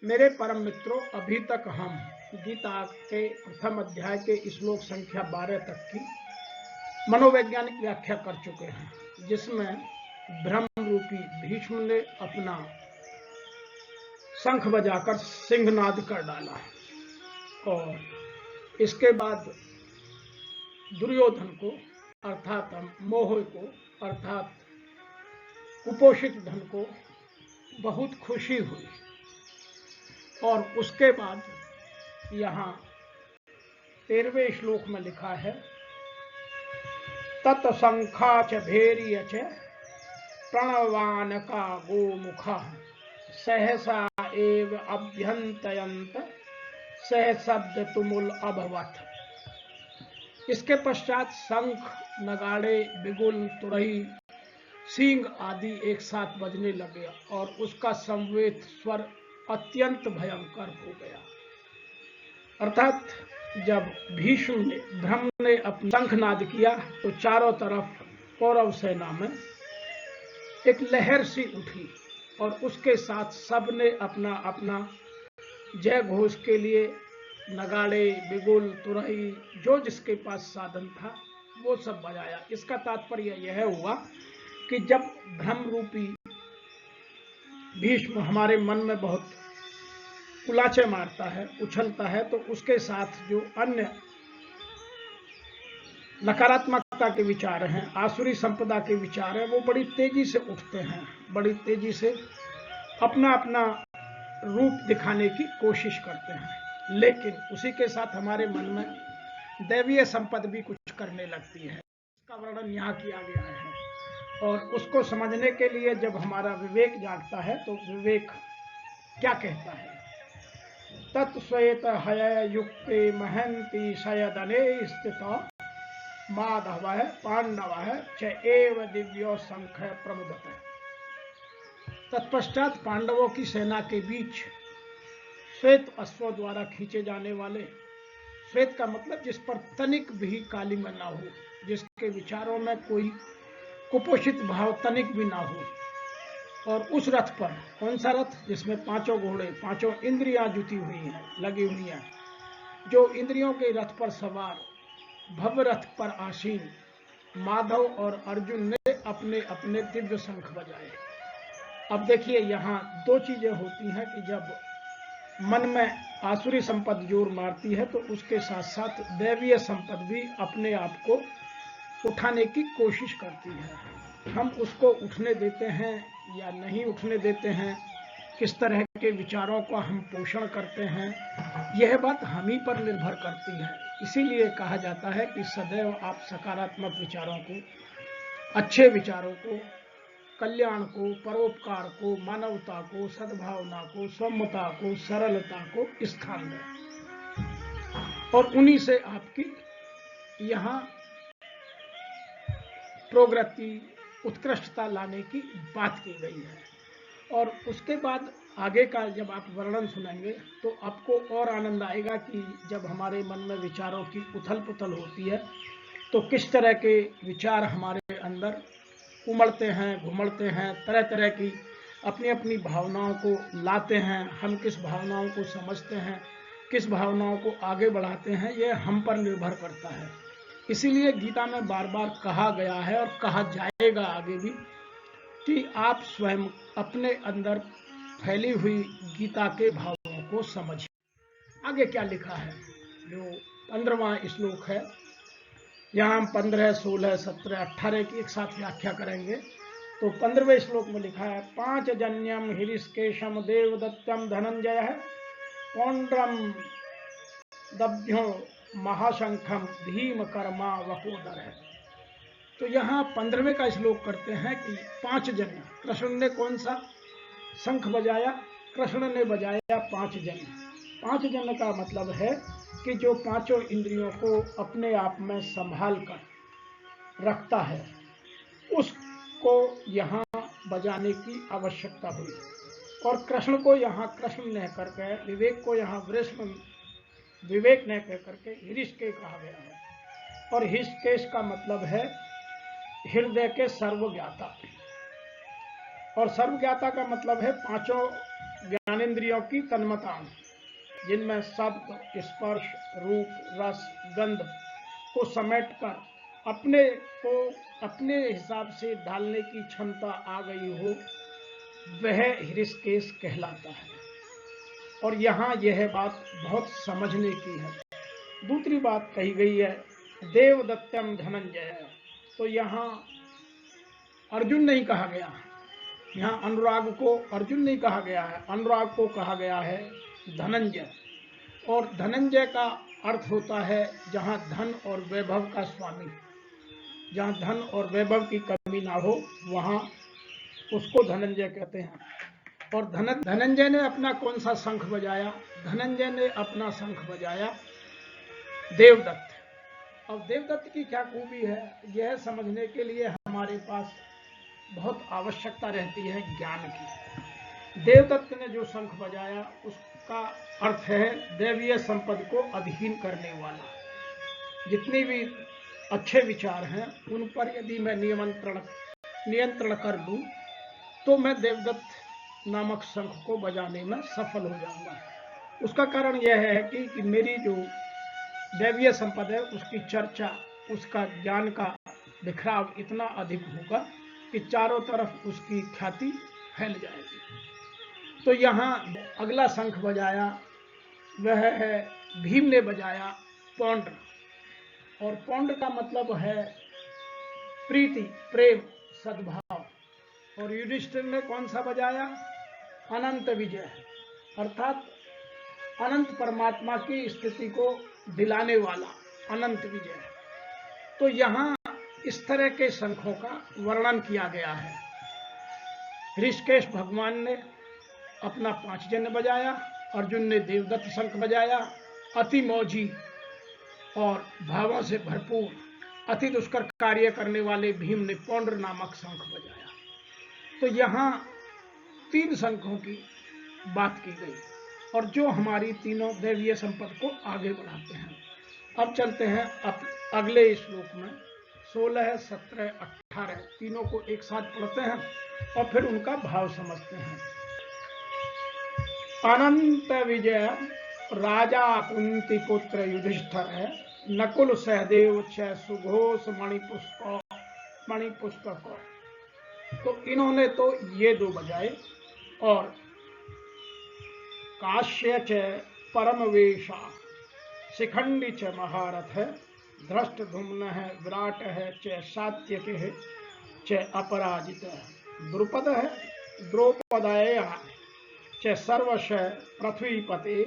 मेरे परम मित्रों, अभी तक हम गीता के प्रथम अध्याय के श्लोक संख्या 12 तक की मनोवैज्ञानिक व्याख्या कर चुके हैं, जिसमें ब्रह्म रूपी भीष्म ने अपना शंख बजाकर सिंहनाद कर डाला और इसके बाद दुर्योधन को अर्थात मोह को अर्थात कुपोषित धन को बहुत खुशी हुई और उसके बाद यहाँ 13वें श्लोक में लिखा है, तत्शंखा च भैर्य च प्रणवान का गोमुखा सहसा एव अभ्यंतयंत सह शब्द तुमुल अभवत। इसके पश्चात शंख, नगाड़े, बिगुल, तुरही, सींग आदि एक साथ बजने लगे और उसका संवेद स्वर अत्यंत भयंकर हो गया। अर्थात जब भीष्म ने ब्रह्म ने अपना शंखनाद किया तो चारों तरफ कौरव सेना में एक लहर सी उठी और उसके साथ सबने अपना अपना जय घोष के लिए नगाड़े, बिगुल, तुरही, जो जिसके पास साधन था वो सब बजाया। इसका तात्पर्य यह हुआ कि जब ब्रह्म रूपी भीष्म हमारे मन में बहुत कुलाचे मारता है, उछलता है, तो उसके साथ जो अन्य नकारात्मकता के विचार हैं, आसुरी संपदा के विचार हैं, वो बड़ी तेजी से उठते हैं, बड़ी तेजी से अपना अपना रूप दिखाने की कोशिश करते हैं। लेकिन उसी के साथ हमारे मन में दैवीय संपद भी कुछ करने लगती है। इसका वर्णन यहाँ किया गया है और उसको समझने के लिए जब हमारा विवेक जागता है तो विवेक क्या कहता है, तत्श्वेत हय युक्ते महंती शयदने स्थित माधव पांडव च एव दिव्यो शंख प्रमुदत। तत्पश्चात पांडवों की सेना के बीच श्वेत अश्वों द्वारा खींचे जाने वाले, श्वेत का मतलब जिस पर तनिक भी कालिंग ना हो, जिसके विचारों में कोई कुपोषित भाव तनिक भी ना हो, और उस रथ पर, कौन सा रथ, जिसमें पांचों घोड़े, पांचों इंद्रियां जुटी हुई हैं, लगी हुई हैं, जो इंद्रियों के रथ पर सवार भव्य रथ पर आसीन माधव और अर्जुन ने अपने अपने दिव्य शंख बजाए। अब देखिए, यहाँ दो चीजें होती हैं कि जब मन में आसुरी संपद जोर मारती है तो उसके साथ साथ दैवीय संपद भी अपने आप को उठाने की कोशिश करती है। हम उसको उठने देते हैं या नहीं उठने देते हैं, किस तरह के विचारों का हम पोषण करते हैं, यह बात हम ही पर निर्भर करती है। इसीलिए कहा जाता है कि सदैव आप सकारात्मक विचारों को, अच्छे विचारों को, कल्याण को, परोपकार को, मानवता को, सद्भावना को, सौम्यता को, सरलता को स्थान दें और उन्हीं से आपकी यहाँ प्रगति, उत्कृष्टता लाने की बात की गई है। और उसके बाद आगे का जब आप वर्णन सुनेंगे तो आपको और आनंद आएगा कि जब हमारे मन में विचारों की उथल पुथल होती है तो किस तरह के विचार हमारे अंदर उमड़ते हैं, घुमड़ते हैं, तरह तरह की अपनी अपनी भावनाओं को लाते हैं। हम किस भावनाओं को समझते हैं, किस भावनाओं को आगे बढ़ाते हैं, यह हम पर निर्भर करता है। इसीलिए गीता में बार बार कहा गया है और कहा जाएगा आगे भी कि आप स्वयं अपने अंदर फैली हुई गीता के भावों को समझिए। आगे क्या लिखा है, जो 15वां श्लोक है, यहाँ हम 15, 16, 17, 18 की एक साथ व्याख्या करेंगे। तो 15वें श्लोक में लिखा है, पांचजन्यम हृषिकेशम देवदत्तम धनंजय पौंड्रम दभ्यो महाशंखम भीम कर्मा वकोदर है। तो यहाँ 15वें का श्लोक करते हैं कि पांच जन्य, कृष्ण ने कौन सा शंख बजाया, कृष्ण ने बजाया पांच जन्य। पांच जन्य का मतलब है कि जो पांचों इंद्रियों को अपने आप में संभाल कर रखता है, उसको यहाँ बजाने की आवश्यकता हुई। और कृष्ण को यहाँ कृष्ण न करके, विवेक को यहाँ विवेक न कह करके हृषिकेश कहा गया है। और हृषिकेश का मतलब है हृदय के सर्वज्ञाता, और सर्वज्ञाता का मतलब है पांचों ज्ञानेंद्रियों की तन्मताएं, जिनमें शब्द, स्पर्श, रूप, रस, गंध को समेटकर अपने को अपने हिसाब से ढालने की क्षमता आ गई हो, वह हृषिकेश कहलाता है। और यहाँ यह बात बहुत समझने की है। दूसरी बात कही गई है देवदत्तम धनंजय, तो यहाँ अर्जुन नहीं कहा गया, यहाँ अनुराग को अर्जुन नहीं कहा गया है, अनुराग को कहा गया है धनंजय। और धनंजय का अर्थ होता है जहाँ धन और वैभव का स्वामी, जहाँ धन और वैभव की कमी ना हो वहाँ उसको धनंजय कहते हैं। और धनंजय ने अपना कौन सा शंख बजाया? धनंजय ने अपना शंख बजाया देवदत्त। अब देवदत्त की क्या खूबी है, यह समझने के लिए हमारे पास बहुत आवश्यकता रहती है ज्ञान की। देवदत्त ने जो शंख बजाया उसका अर्थ है दैवीय संपद को अधीन करने वाला। जितनी भी अच्छे विचार हैं उन पर यदि मैं नियंत्रण कर लूं तो मैं देवदत्त नामक शंख को बजाने में सफल हो जाऊंगा। उसका कारण यह है कि मेरी जो दैवीय संपद है उसकी चर्चा, उसका ज्ञान का बिखराव इतना अधिक होगा कि चारों तरफ उसकी ख्याति फैल जाएगी। तो यहाँ अगला शंख बजाया वह है भीम ने बजाया पौंड्र। और पौंड्र का मतलब है प्रीति, प्रेम, सद्भाव। और युधिष्ठिर ने कौन सा बजाया? अनंत विजय, अर्थात अनंत परमात्मा की स्थिति को दिलाने वाला अनंत विजय। तो यहाँ इस तरह के शंखों का वर्णन किया गया है। ऋषिकेश भगवान ने अपना पांचजन्य बजाया, अर्जुन ने देवदत्त शंख बजाया, अति मौजी और भावों से भरपूर अति दुष्कर कार्य करने वाले भीम ने पौंड्र नामक शंख बजाया। तो यहाँ तीन शंखों की बात की गई और जो हमारी तीनों दैवीय संपद को आगे बढ़ाते हैं। अब चलते हैं अगले श्लोक में 16, 17, 18 तीनों को एक साथ पढ़ते हैं और फिर उनका भाव समझते हैं। अनंत विजय राजा कुंती पुत्र युधिष्ठिर, नकुल सहदेव च सुघोष मणिपुष्पक। तो इन्होंने तो ये दो बजाए। और काश्य च परमवेशा, शिखंडी च महारथ, धृष्टद्युम्न है, विराट है च सात्यक है च अपराजित, द्रुपद है, द्रौपदय च सर्वश पृथ्वीपते,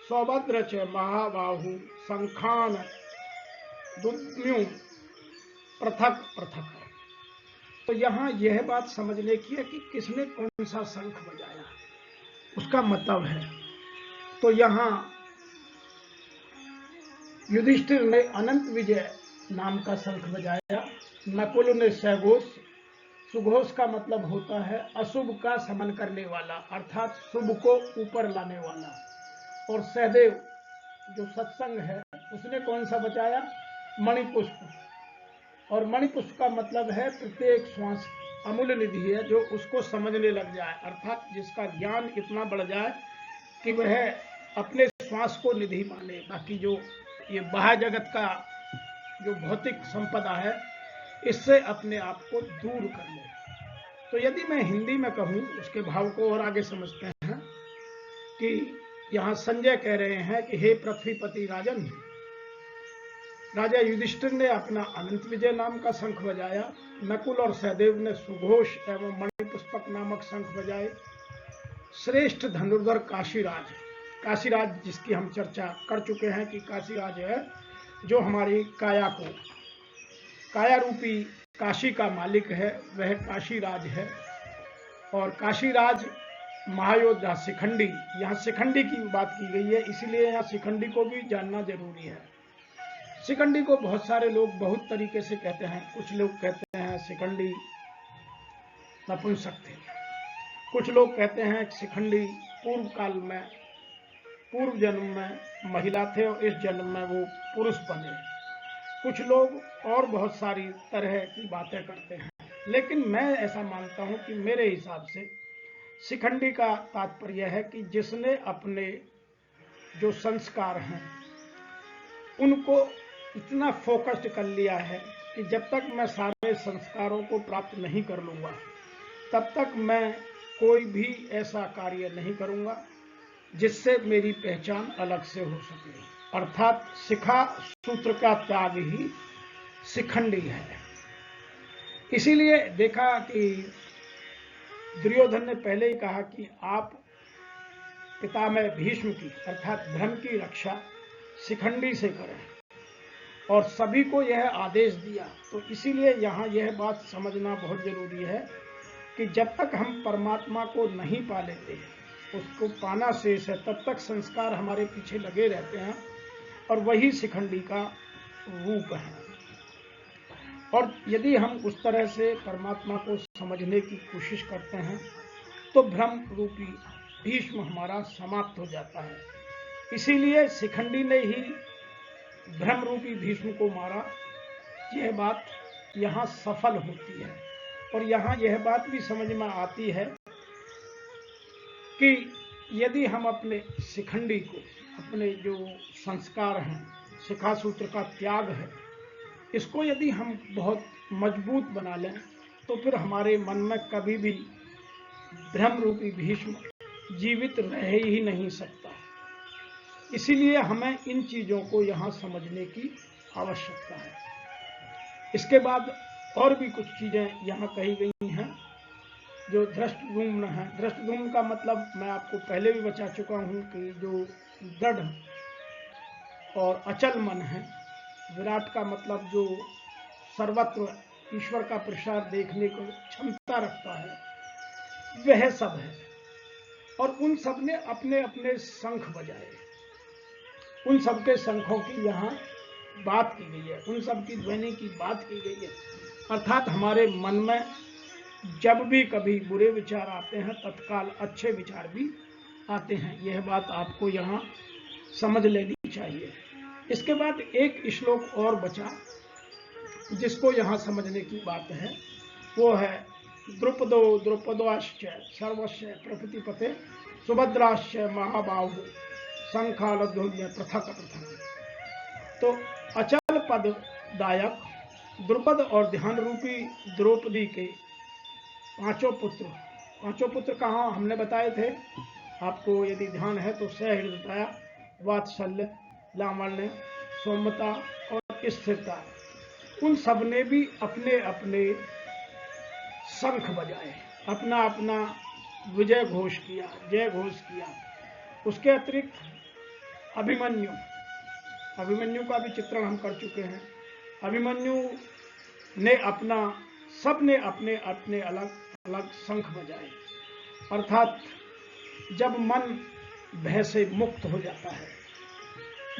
सौभद्र च महाबाहु, शंखान दुद्म्यु पृथक पृथक। तो यहाँ यह बात समझने की है कि किसने कौन सा शंख बजाया, उसका मतलब है। तो यहाँ युधिष्ठिर ने अनंत विजय नाम का शंख बजाया, नकुल ने सहघोष, सुघोष का मतलब होता है अशुभ का शमन करने वाला, अर्थात शुभ को ऊपर लाने वाला। और सहदेव जो सत्संग है उसने कौन सा बजाया? मणिपुष्प। और मणिपुष्प का मतलब है प्रत्येक श्वास अमूल्य निधि है, जो उसको समझने लग जाए, अर्थात जिसका ज्ञान इतना बढ़ जाए कि वह अपने श्वास को निधि माने। बाकी जो ये बाह्य जगत का जो भौतिक संपदा है इससे अपने आप को दूर कर ले। तो यदि मैं हिंदी में कहूँ, उसके भाव को और आगे समझते हैं कि यहाँ संजय कह रहे हैं कि हे पृथ्वीपति राजन, राजा युधिष्ठिर ने अपना अनंत विजय नाम का शंख बजाया, नकुल और सहदेव ने सुघोष एवं मणिपुष्पक नामक शंख बजाए। श्रेष्ठ धनुर्धर काशीराज, काशीराज जिसकी हम चर्चा कर चुके हैं कि काशीराज है जो हमारी काया को, काया रूपी काशी का मालिक है, वह काशीराज है। और काशीराज महायोद्धा शिखंडी, यहाँ शिखंडी की बात की गई है, इसलिए यहाँ शिखंडी को भी जानना जरूरी है। शिखंडी को बहुत सारे लोग बहुत तरीके से कहते हैं। कुछ लोग कहते हैं शिखंडी नपुंसक थे, कुछ लोग कहते हैं शिखंडी पूर्व काल में, पूर्व जन्म में महिला थे और इस जन्म में वो पुरुष बने। कुछ लोग और बहुत सारी तरह की बातें करते हैं, लेकिन मैं ऐसा मानता हूं कि मेरे हिसाब से शिखंडी का तात्पर्य है कि जिसने अपने जो संस्कार हैं उनको इतना फोकस्ड कर लिया है कि जब तक मैं सारे संस्कारों को प्राप्त नहीं कर लूँगा तब तक मैं कोई भी ऐसा कार्य नहीं करूँगा जिससे मेरी पहचान अलग से हो सके। अर्थात शिखा सूत्र का त्याग ही शिखंडी है। इसीलिए देखा कि दुर्योधन ने पहले ही कहा कि आप पितामह भीष्म की अर्थात धर्म की रक्षा शिखंडी से करें और सभी को यह आदेश दिया। तो इसीलिए यहाँ यह बात समझना बहुत जरूरी है कि जब तक हम परमात्मा को नहीं पा लेते, उसको पाना शेष है, तब तक संस्कार हमारे पीछे लगे रहते हैं और वही शिखंडी का रूप है। और यदि हम उस तरह से परमात्मा को समझने की कोशिश करते हैं तो भ्रम रूपी भीष्म हमारा समाप्त हो जाता है। इसीलिए शिखंडी ने ही भ्रम रूपी भीष्म को मारा। यह बात यहाँ सफल होती है और यहाँ यह बात भी समझ में आती है कि यदि हम अपने शिखंडी को, अपने जो संस्कार हैं, शिखा सूत्र का त्याग है, इसको यदि हम बहुत मजबूत बना लें तो फिर हमारे मन में कभी भी भ्रम रूपी भीष्म जीवित रह ही नहीं सकता। इसीलिए हमें इन चीजों को यहाँ समझने की आवश्यकता है। इसके बाद और भी कुछ चीजें यहाँ कही गई हैं जो धृष्टद्युम्न है। धृष्टद्युम्न का मतलब मैं आपको पहले भी बता चुका हूँ कि जो दृढ़ और अचल मन है। विराट का मतलब जो सर्वत्र ईश्वर का प्रसार देखने को क्षमता रखता है, वह सब है। और उन सब ने अपने अपने शंख बजाए, उन सबके शंखों की यहाँ बात की गई है, उन सब की ध्वनि की बात की गई है। अर्थात हमारे मन में जब भी कभी बुरे विचार आते हैं तत्काल अच्छे विचार भी आते हैं। यह बात आपको यहाँ समझ लेनी चाहिए। इसके बाद एक श्लोक और बचा जिसको यहाँ समझने की बात है, वो है द्रुपदोश्च सर्वस्य प्रकृतिपते सुभद्राश्च महाबाहु शंखालध्वन्य पृथक पृथक। तो अचल पददायक द्रुपद और ध्यान रूपी द्रौपदी के पांचों पुत्र कहाँ हमने बताए थे आपको, यदि ध्यान है तो सहृदयता, वात्सल्य, लावण्य, सौम्यता और स्थिरता। उन सब ने भी अपने अपने शंख बजाए, अपना अपना विजय घोष किया, जय घोष किया। उसके अतिरिक्त अभिमन्यु का भी चित्रण हम कर चुके हैं। अभिमन्यु ने सबने अपने अपने अलग अलग शंख बजाए। अर्थात जब मन भय से मुक्त हो जाता है,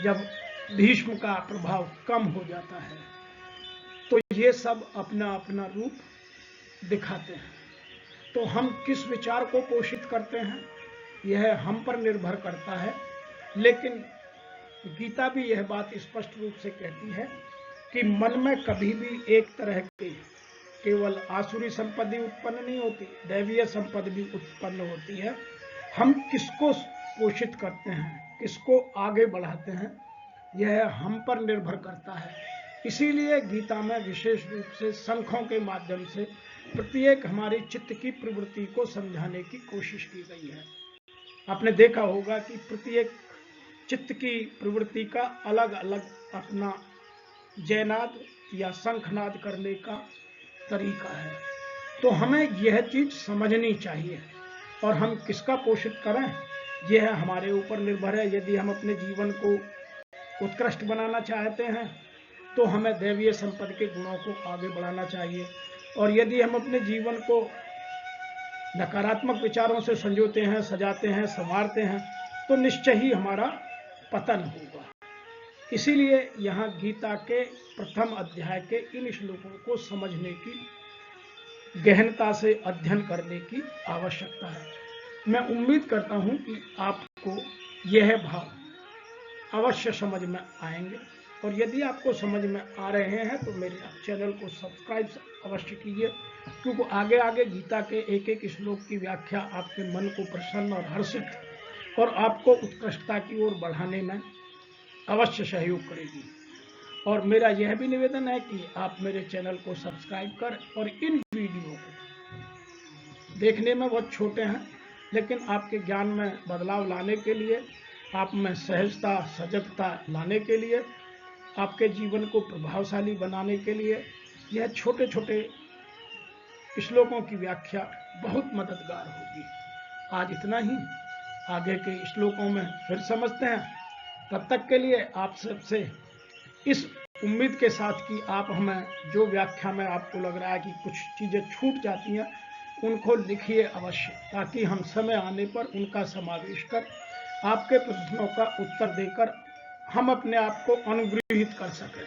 जब भीष्म का प्रभाव कम हो जाता है, तो ये सब अपना अपना रूप दिखाते हैं। तो हम किस विचार को पोषित करते हैं यह हम पर निर्भर करता है। लेकिन गीता भी यह बात स्पष्ट रूप से कहती है कि मन में कभी भी एक तरह के केवल आसुरी संपत्ति उत्पन्न नहीं होती, दैवीय संपत्ति भी उत्पन्न होती है। हम किसको पोषित करते हैं, किसको आगे बढ़ाते हैं, यह हम पर निर्भर करता है। इसीलिए गीता में विशेष रूप से शंखों के माध्यम से प्रत्येक हमारी चित्त की प्रवृत्ति को समझाने की कोशिश की गई है। आपने देखा होगा कि प्रत्येक चित्त की प्रवृत्ति का अलग अलग अपना जयनाद या शंखनाद करने का तरीका है। तो हमें यह चीज समझनी चाहिए और हम किसका पोषित करें यह हमारे ऊपर निर्भर है। यदि हम अपने जीवन को उत्कृष्ट बनाना चाहते हैं तो हमें दैवीय संपत्ति के गुणों को आगे बढ़ाना चाहिए, और यदि हम अपने जीवन को नकारात्मक विचारों से संजोते हैं, सजाते हैं, संवारते हैं, तो निश्चय ही हमारा पतन होगा। इसीलिए यहाँ गीता के प्रथम अध्याय के इन श्लोकों को समझने की, गहनता से अध्ययन करने की आवश्यकता है। मैं उम्मीद करता हूँ कि आपको यह भाव अवश्य समझ में आएंगे और यदि आपको समझ में आ रहे हैं तो मेरे चैनल को सब्सक्राइब अवश्य कीजिए, क्योंकि आगे आगे गीता के एक एक श्लोक की व्याख्या आपके मन को प्रसन्न और हर्षित और आपको उत्कृष्टता की ओर बढ़ाने में अवश्य सहयोग करेगी। और मेरा यह भी निवेदन है कि आप मेरे चैनल को सब्सक्राइब करें और इन वीडियो को देखने में बहुत छोटे हैं, लेकिन आपके ज्ञान में बदलाव लाने के लिए, आप में सहजता सजगता लाने के लिए, आपके जीवन को प्रभावशाली बनाने के लिए यह छोटे छोटे श्लोकों की व्याख्या बहुत मददगार होगी। आज इतना ही, आगे के श्लोकों में फिर समझते हैं। तब तक के लिए आप सबसे इस उम्मीद के साथ कि आप हमें जो व्याख्या में आपको लग रहा है कि कुछ चीज़ें छूट जाती हैं, उनको लिखिए अवश्य, ताकि हम समय आने पर उनका समावेश कर आपके प्रश्नों का उत्तर देकर हम अपने आप को अनुग्रहित कर सकें।